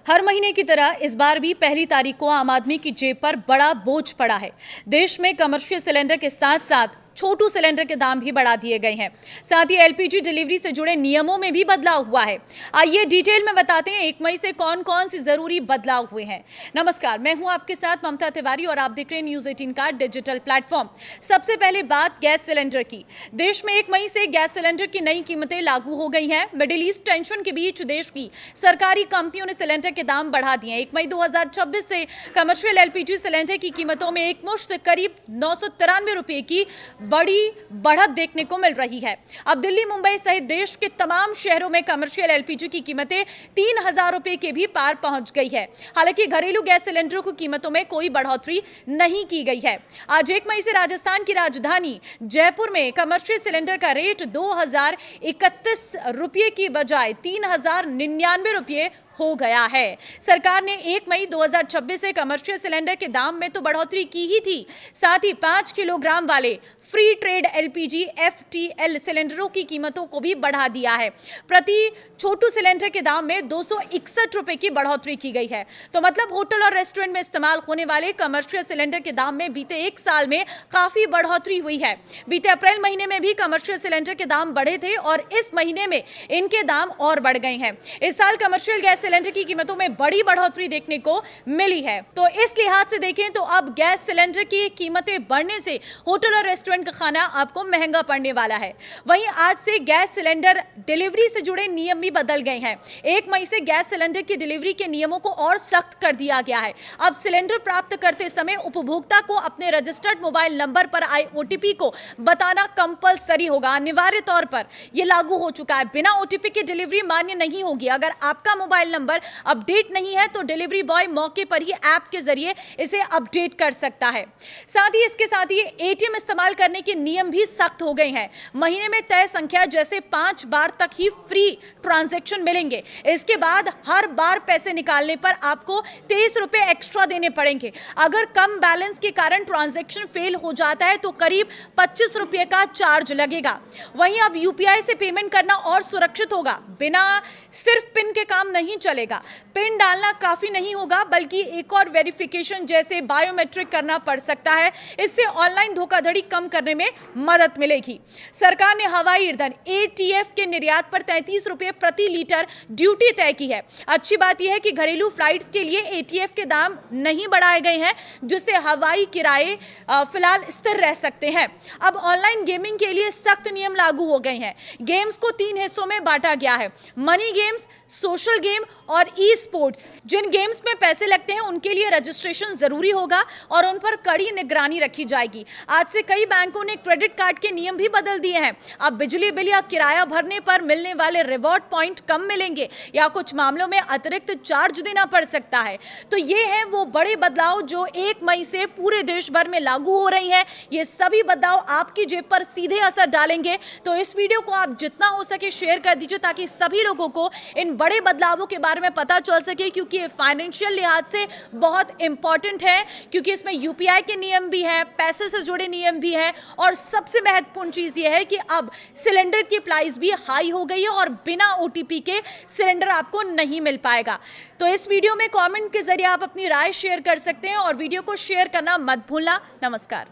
हर महीने की तरह इस बार भी पहली तारीख को आम आदमी की जेब पर बड़ा बोझ पड़ा है। देश में कमर्शियल सिलेंडर के साथ साथ छोटू सिलेंडर के दाम भी बढ़ा दिए गए हैं। साथ ही एलपीजी डिलीवरी से जुड़े नियमों में भी बदलाव हुआ है। आइए डिटेल में बताते हैं 1 मई से कौन कौन सी जरूरी बदलाव हुए हैं। नमस्कार, मैं हूं आपके साथ ममता तिवारी और आप देख रहे हैं न्यूज 18 का डिजिटल प्लेटफॉर्म। सबसे पहले बात गैस सिलेंडर की। देश में 1 मई से गैस सिलेंडर की नई कीमतें लागू हो गई हैं। मिडिल ईस्ट टेंशन के बीच देश की सरकारी कंपनियों ने सिलेंडर के दाम बढ़ा दिए हैं। 1 मई 2026 से कमर्शियल एलपीजी सिलेंडर की कीमतों में एक मुश्त करीब 993 रुपए की बड़ी बढ़त देखने को मिल रही है। अब दिल्ली, मुंबई सहित देश के तमाम शहरों में कमर्शियल एलपीजी की कीमतें 3000 रुपए के भी पार पहुंच गई है। हालांकि घरेलू गैस सिलेंडरों की कीमतों में कोई बढ़ोतरी नहीं की गई है। आज 1 मई से राजस्थान की राजधानी जयपुर में कमर्शियल सिलेंडर का रेट 2031 रुपये की बजाय 3099 रुपये हो गया है। सरकार ने 1 मई 2026 से कमर्शियल सिलेंडर के दाम में तो बढ़ोतरी की ही थी, साथ ही 5 किलोग्राम वाले फ्री ट्रेड एलपीजी FTL सिलेंडरों की कीमतों को भी बढ़ा दिया है। प्रति छोटू सिलेंडर के दाम में 261 रुपए की बढ़ोतरी की गई है। तो मतलब होटल और रेस्टोरेंट में इस्तेमाल होने वाले कमर्शियल सिलेंडर के दाम में बीते 1 साल में काफी बढ़ोतरी हुई है। बीते अप्रैल महीने में भी कमर्शियल सिलेंडर के दाम बढ़े थे और इस महीने में इनके दाम और बढ़ गए हैं। इस साल कमर्शियल गैस सिलेंडर की कीमतों में बड़ी बढ़ोतरी देखने को मिली है। तो इस लिहाज से देखें तो अब गैस सिलेंडर की कीमतें बढ़ने से होटल और रेस्टोरेंट का खाना आपको महंगा पड़ने वाला है। वहीं आज से गैस सिलेंडर डिलीवरी से जुड़े नियम भी बदल गए हैं। 1 मई से गैस सिलेंडर की डिलीवरी के नियमों को और सख्त कर दिया गया है। अब सिलेंडर प्राप्त करते समय उपभोक्ता को अपने रजिस्टर्ड मोबाइल नंबर पर आए OTP को बताना कंपलसरी होगा। अनिवार्य तौर पर यह लागू हो चुका है। बिना OTP के डिलीवरी मान्य नहीं होगी। अगर आपका मोबाइल नंबर अपडेट नहीं है तो डिलीवरी बॉय मौके पर ही ऐप के जरिए इसे अपडेट कर सकता है। साथ ही इसके साथ ही ATM इस्तेमाल करने के नियम भी सख्त हो गए हैं। महीने में तय संख्या जैसे 5 बार तक ही फ्री ट्रांजैक्शन मिलेंगे। इसके बाद हर बार पैसे निकालने पर आपको 23 रुपए एक्स्ट्रा देने पड़ेंगे। अगर कम बैलेंस के कारण ट्रांजैक्शन फेल हो जाता है तो करीब 25 रुपए का चार्ज लगेगा। वहीं अब UPI से पेमेंट करना और सुरक्षित होगा। बिना सिर्फ पिन के काम नहीं चलेगा। पिन डालना काफी नहीं होगा बल्कि एक और वेरिफिकेशन जैसे बायोमेट्रिक करना पड़ सकता है। इससे ऑनलाइन धोखाधड़ी कम करने में मदद मिलेगी। सरकार ने हवाई ईंधन ATF के निर्यात पर 33 रुपए प्रति लीटर ड्यूटी तय की है। अच्छी बात यह है कि घरेलू फ्लाइट्स के लिए ATF के दाम नहीं बढ़ाए गए हैं, जिससे हवाई किराए फिलहाल स्थिर रह सकते हैं। अब ऑनलाइन गेमिंग के लिए सख्त नियम लागू हो गए हैं। गेम्स को 3 हिस्सों में बांटा गया है: मनी गेम्स, सोशल गेम और ई-स्पोर्ट्स। जिन गेम्स में पैसे लगते हैं उनके लिए रजिस्ट्रेशन जरूरी होगा और उन पर कड़ी निगरानी रखी जाएगी। आज से कई बैंकों ने क्रेडिट कार्ड के नियम भी बदल दिए हैं। अब बिजली बिल या किराया भरने पर मिलने वाले रिवॉर्ड पॉइंट कम मिलेंगे या कुछ मामलों में अतिरिक्त चार्ज देना पड़ सकता है। तो ये है वो बड़े बदलाव जो 1 मई से पूरे देश भर में लागू हो रही हैं। ये सभी बदलाव आपकी जेब पर सीधे असर डालेंगे। तो इस वीडियो को आप जितना हो सके शेयर कर दीजिए ताकि सभी लोगों को इन बड़े बदलावों के बारे में पता चल सके, क्योंकि ये फाइनेंशियल लिहाज से बहुत इंपॉर्टेंट है, क्योंकि इसमें UPI के नियम भी है, पैसे से जुड़े नियम भी है और सबसे महत्वपूर्ण चीज ये है कि अब सिलेंडर की प्राइस भी हाई हो गई है और बिना OTP के सिलेंडर आपको नहीं मिल पाएगा। तो इस वीडियो में कमेंट के जरिए आप अपनी राय शेयर कर सकते हैं और वीडियो को शेयर करना मत भूलना। नमस्कार।